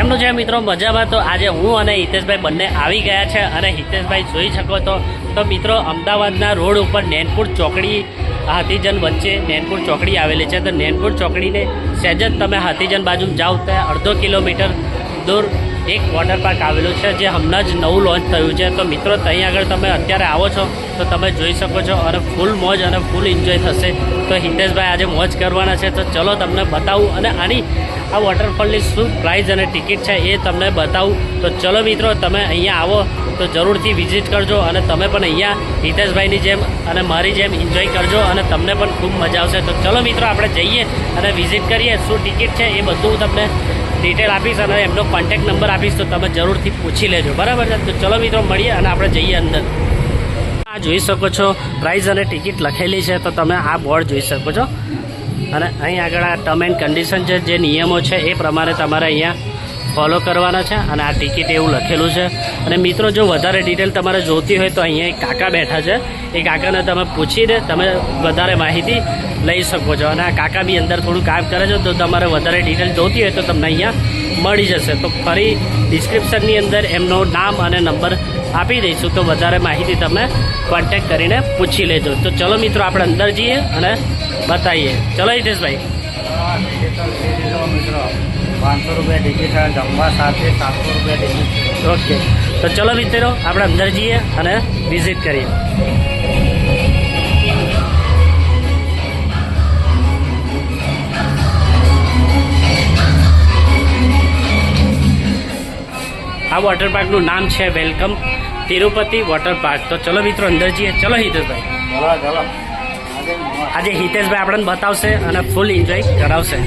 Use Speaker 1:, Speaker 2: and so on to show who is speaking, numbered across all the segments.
Speaker 1: કેમનું છે મિત્રો? મજામાં? તો આજે હું અને હિતેશભાઈ બંને આવી ગયા છે અને હિતેશભાઈ જોઈ શકો તો મિત્રો અમદાવાદના રોડ ઉપર નૈનપુર ચોકડી હાથીજન વચ્ચે નૈનપુર ચોકડી આવેલી છે. તો નૈનપુર ચોકડીને સહેજ જ તમે હાથીજન બાજુ જાઓ ત્યાં અડધો કિલોમીટર દૂર એક વોટર પાર્ક આવેલું છે જે હમણાં જ નવું લોન્ચ થયું છે. તો મિત્રો ત્યાં આગળ તમે અત્યારે આવો છો તો તમે જોઈ શકો છો અને ફૂલ મોજ અને ફૂલ એન્જોય થશે. તો હિતેશભાઈ આજે મોજ કરવાના છે તો ચલો તમને બતાવું અને આની આ વોટરફોલની શું પ્રાઇઝ અને ટિકિટ છે એ તમને બતાવું. તો ચલો મિત્રો તમે અહીંયા આવો તો જરૂરથી વિઝિટ કરજો અને તમે પણ અહીંયા હિતેશભાઈની જેમ અને મારી જેમ એન્જોય કરજો અને તમને પણ ખૂબ મજા આવશે. તો ચલો મિત્રો આપણે જઈએ અને વિઝિટ કરીએ. શું ટિકિટ છે એ બધું તમને ડિટેલ આપીશ અને એમનો કોન્ટેક્ટ નંબર આપીશ તો તમે જરૂરથી પૂછી લેજો, બરાબર છે? તો ચલો મિત્રો મળીએ અને આપણે જઈએ અંદર. આ જોઈ શકો છો પ્રાઇઝ અને ટિકિટ લખેલી છે તો તમે આ બોર્ડ જોઈ શકો છો અને અહીં આગળ આ ટર્મ એન્ડ કન્ડિશન છે, જે નિયમો છે એ પ્રમાણે તમારે અહીંયા ફોલો કરવાના છે અને આ ટિકિટ એવું લખેલું છે. અને મિત્રો જો વધારે ડિટેલ તમારે જોતી હોય તો અહીંયા એક કાકા બેઠા છે, એ કાકાને તમે પૂછીને તમે વધારે માહિતી લઈ શકો છો. અને આ કાકા બી અંદર થોડું કામ કરે છે તો તમારે વધારે ડિટેલ જોતી હોય તો તમને અહીંયા મળી જશે. તો ફરી ડિસ્ક્રિપ્શનની અંદર એમનું નામ અને નંબર આપી દઈશું તો વધારે માહિતી તમે કોન્ટેક્ટ કરીને પૂછી લેજો. તો ચલો મિત્રો આપણે અંદર જઈએ અને બતાવીએ. ચલો હિતેશભાઈ.
Speaker 2: મિત્રો 500 રૂપિયા ટિકિટ જમવા સાથે 700 રૂપિયા ટિકિટ.
Speaker 1: ઓકે, તો ચલો મિત્રો આપણે અંદર જઈએ અને વિઝિટ કરીએ. આ વોટર પાર્કનું નામ છે વેલકમ તિરુપતિ વોટર પાર્ક. તો ચલો મિત્રો અંદર જઈએ. ચલો હિતેશભાઈ.
Speaker 2: ચલો
Speaker 1: આજે હિતેશભાઈ આપણને બતાવશે અને ફૂલ એન્જોય કરાવશે.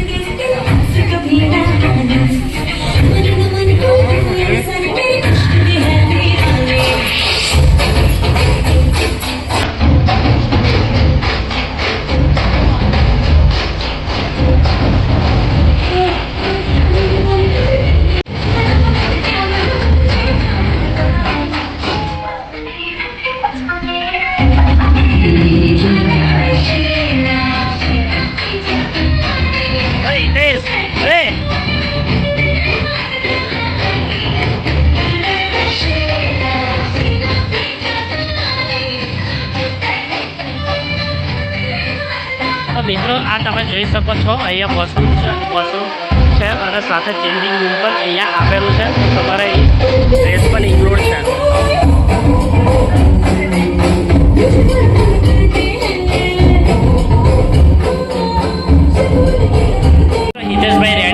Speaker 1: મિત્રો આ તમે જોઈ શકો છો અહીંયા વોશરૂમ છે અને સાથે ચેન્જિંગ રૂમ પણ અહીંયા આપેલું છે. તો તમારે ડ્રેસ પણ ઇન્ક્લુડ છે. હિતેશભાઈ રેડી.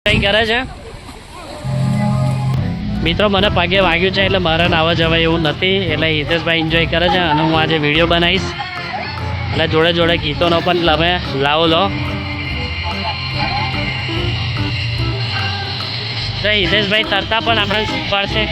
Speaker 1: કઈ કરે છે મિત્રો? મને પગે વાગ્યું છે એટલે મારે નાવા જવાય એવું નથી, એટલે હિતેશભાઈ એન્જોય કરે છે અને હું આજે વિડીયો બનાવીશ એટલે જોડે જોડે ગીતોનો પણ તમે લાવો લો. તો હિતેશભાઈ તરતા પણ આપણે શીખવાડશે.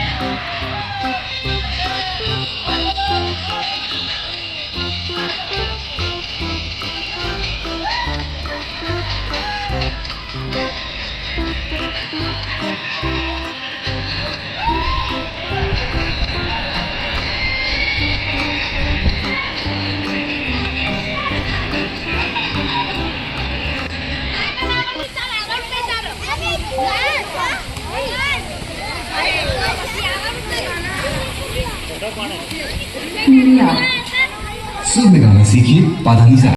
Speaker 3: सुर में गाना सीखिए पाधानी।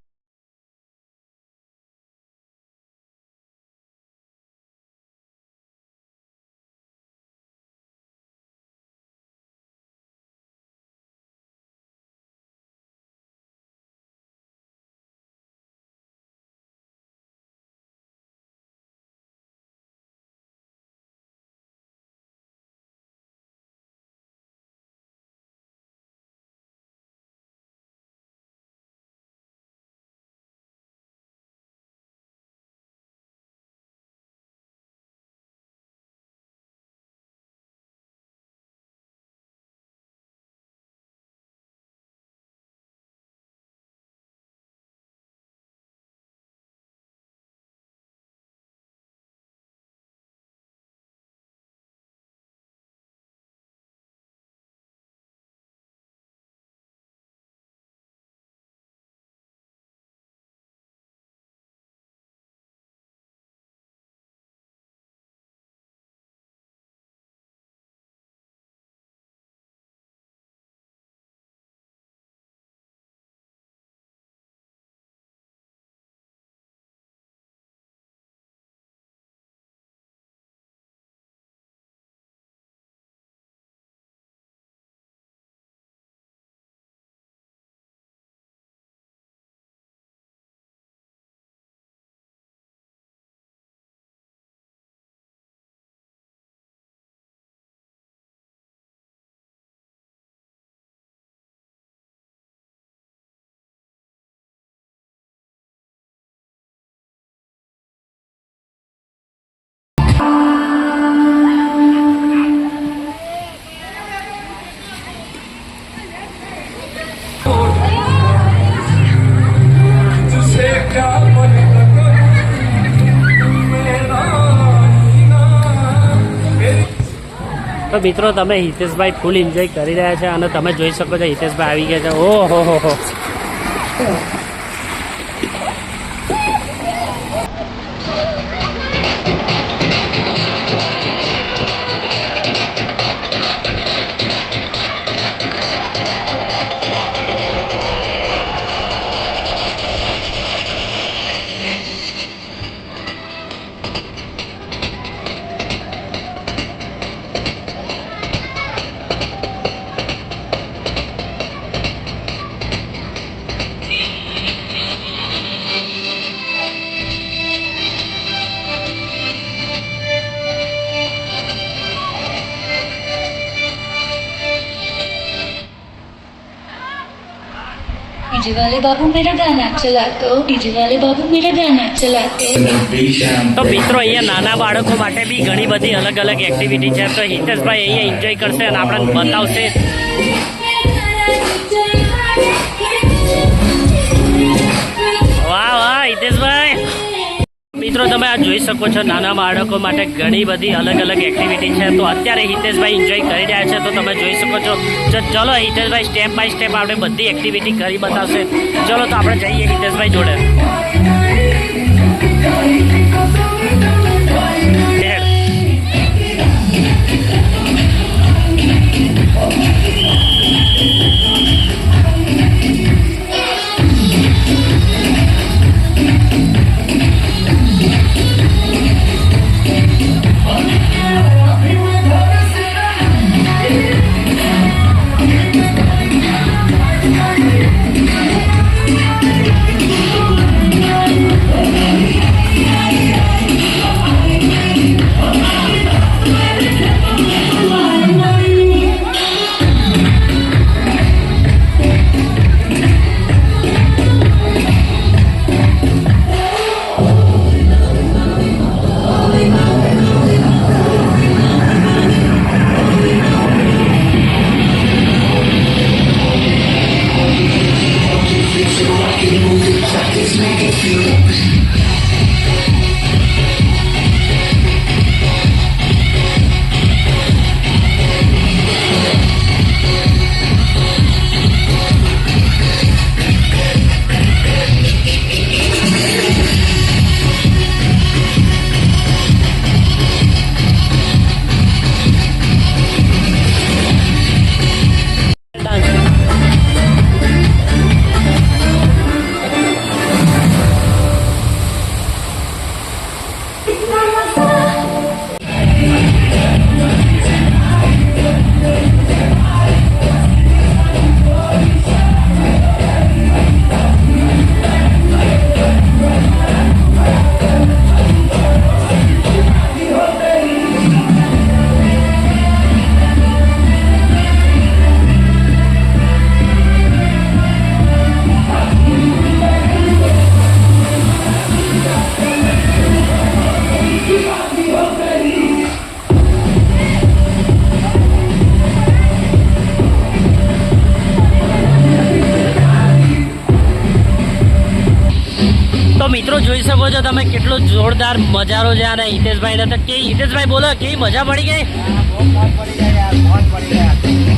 Speaker 1: તો મિત્રો તમે હિતેશભાઈ ફૂલ એન્જોય કરી રહ્યા છે અને તમે જોઈ શકો છો હિતેશભાઈ આવી ગયા છે. ઓહો હો હો.
Speaker 4: डीजे वाले बाबू मेरा गाना चला दो, डीजे वाले बाबू मेरा गाना चला दो.
Speaker 1: તો મિત્રો અહીંયા નાના બાળકો માટે બી ઘણી બધી અલગ અલગ એક્ટિવિટી છે. તો હિતેશભાઈ અહીંયા એન્જોય કરશે અને આપણને બતાવશે. વાહ વાહ હિતેશભાઈ. મિત્રો તમે આ જોઈ શકો છો નાના બાળકો માટે ઘણી બધી અલગ અલગ એક્ટિવિટી છે. તો અત્યારે હિતેશભાઈ એન્જોય કરી રહ્યા છે. તો તમે જોઈ શકો છો. ચલો હિતેશભાઈ સ્ટેપ બાય સ્ટેપ આપણે બધી એક્ટિવિટી કરી બતાવશે. ચલો તો આપણે જઈએ હિતેશભાઈ જોડે. મિત્રો જોઈ શકો છો તમે કેટલો જોરદાર મજારો છે. અને હિતેશભાઈ ને તો કે હિતેશભાઈ બોલો કેવી મજા પડી ગઈ?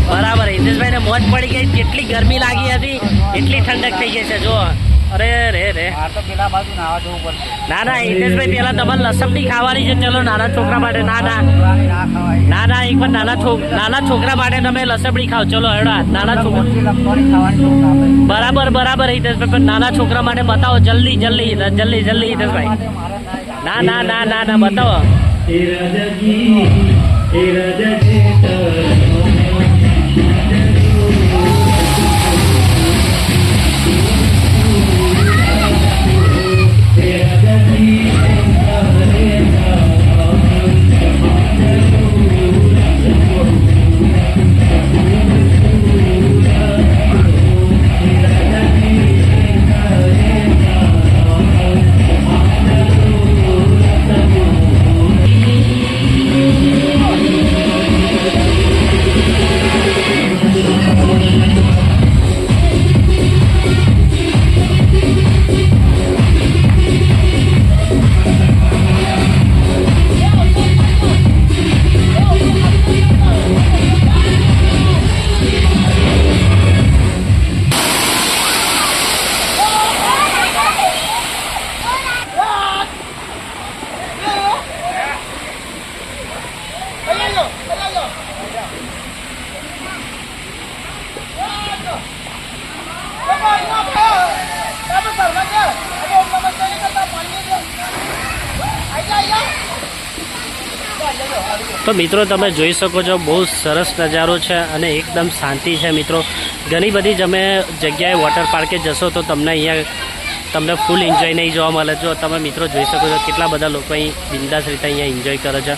Speaker 1: બરાબર હિતેશભાઈ ને મોજ પડી ગઈ. કેટલી ગરમી લાગી હતી એટલી ઠંડક થઈ ગઈ છે. જો અરે રે રે ના ના હિતેશભાઈ પેલા તમારે લસમડી ખાવાની છે. ચલો નાના છોકરા માટે ના ના ના ના એક વાર નાના છોકરા માટે તમે લસમડી ખાઓ. ચલો હેડા નાના છોકરા બરાબર બરાબર હિતેશભાઈ પણ નાના છોકરા માટે બતાવો જલ્દી જલ્દી જલ્દી જલ્દી હિતેશભાઈ. ના ના ના ના ના બતાવો. તો મિત્રો તમે જોઈ શકો છો બહુ સરસ નજારો છે અને એકદમ શાંતિ છે મિત્રો. ઘણી બધી તમે જગ્યાએ વોટર પાર્કે જશો તો તમને તમને ફૂલ એન્જોય નહીં જોવા મળે. જો તમે મિત્રો જોઈ શકો છો કેટલા બધા લોકો અહીં બિંદાસ રીતે અહીંયા એન્જોય કરે છે.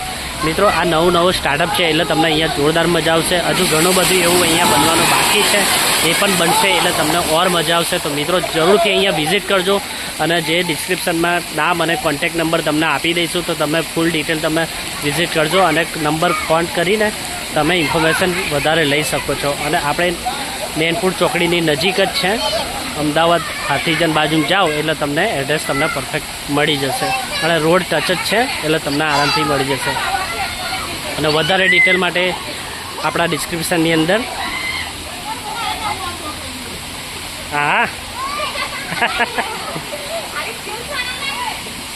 Speaker 1: મિત્રો આ નવું સ્ટાર્ટઅપ છે એટલે તમને અહીંયા જોરદાર મજા આવશે. હજુ ઘણું બધું એવું અહીંયા બનવાનું બાકી છે, એ પણ બનશે એટલે તમને ઓર મજા આવશે. તો મિત્રો જરૂરથી અહીંયા વિઝિટ કરજો અને જે ડિસ્ક્રિપ્શનમાં નામ અને કોન્ટેક્ટ નંબર તમને આપી દઈશું તો તમે ફૂલ ડિટેલ તમે વિઝિટ કરજો અને નંબર ફોન કરીને તમે ઇન્ફોર્મેશન વધારે લઈ શકો છો. અને આપણે નૈનપુર ચોકડીની નજીક જ છે. અમદાવાદ હાથીજન બાજુ જાઓ એટલે તમને એડ્રેસ તમને પરફેક્ટ મળી જશે અને રોડ ટચ જ છે એટલે તમને આરામથી મળી જશે. અને વધારે ડિટેલ માટે આપણા ડિસ્ક્રિપ્શનની અંદર હા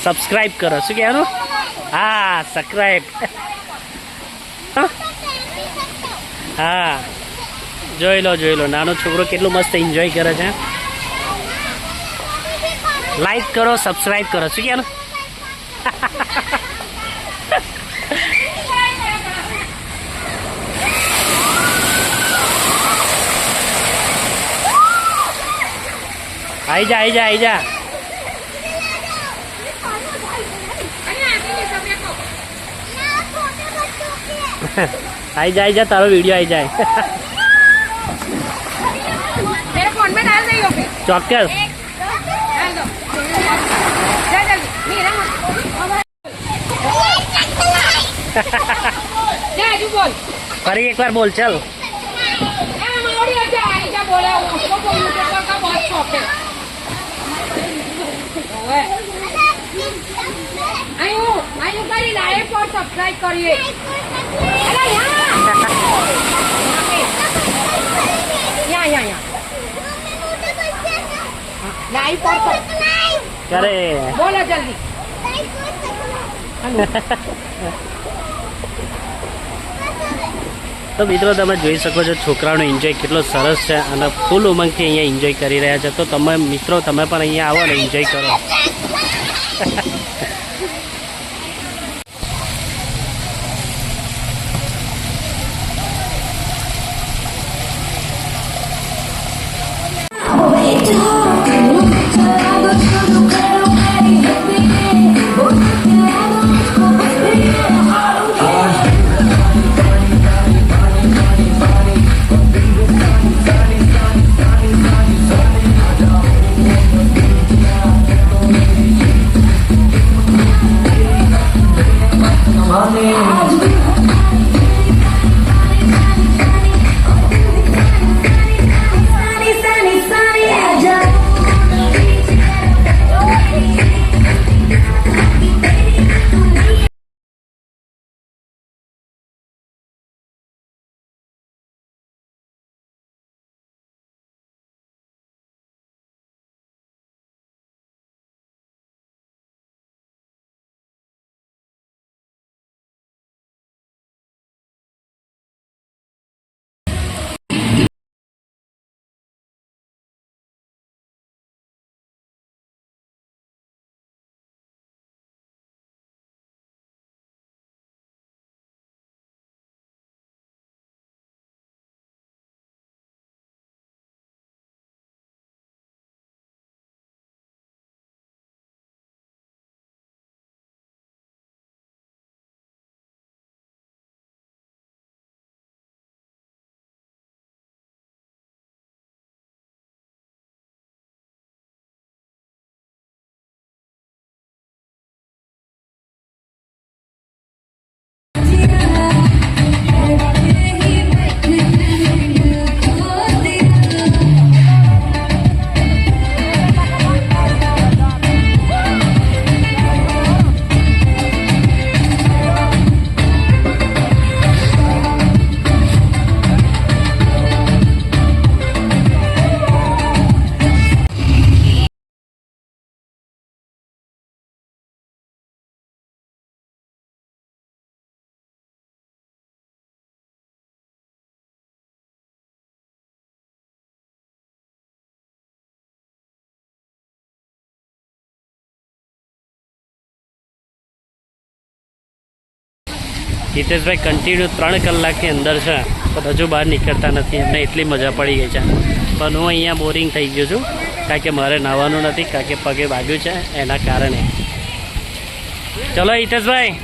Speaker 1: સબસ્ક્રાઈબ કરો. શું કહેવાનું? હા સબસ્ક્રાઈબ. હા જોઈ લો નાનો છોકરો કેટલું મસ્ત એન્જોય કરે છે. લાઈક કરો, સબસ્ક્રાઈબ કરો. શું કહેવાનું? આઈ જા આઈ જા તારો વિડીયો આવી જાય.
Speaker 5: मेरे फोन में डाल रही हो फिर
Speaker 1: ચોક્કસ.
Speaker 5: डाल दो जा जल्दी मेरा जा तू बोल
Speaker 1: ફરી એકવાર બોલ ચલ.
Speaker 5: मोड़ी अच्छा आई क्या बोला उसको कंप्यूटर का बहुत शौक है ओए आयु करी लाइक और सब्सक्राइब करिए अरे यहाँ लाइक और
Speaker 1: કરે
Speaker 5: बोलो जल्दी
Speaker 1: તો મિત્રો તમે જોઈ શકો છો છોકરાઓનો એન્જોય કેટલો સરસ છે અને ફૂલ ઉમંગથી અહીંયા એન્જોય કરી રહ્યા છે. તો તમે મિત્રો તમે પણ અહીંયા આવો અને એન્જોય કરો. હિતેશભાઈ કન્ટિન્યુ 3 કલાકની અંદર છે પણ હજુ બહાર નીકળતા નથી. એમને એટલી મજા પડી ગઈ છે. પણ હું અહીંયા બોરિંગ થઈ ગયો છું કારણ કે મારે નાહવાનું નથી કારણ કે પગે વાગ્યું છે એના કારણે. ચલો હિતેશભાઈ.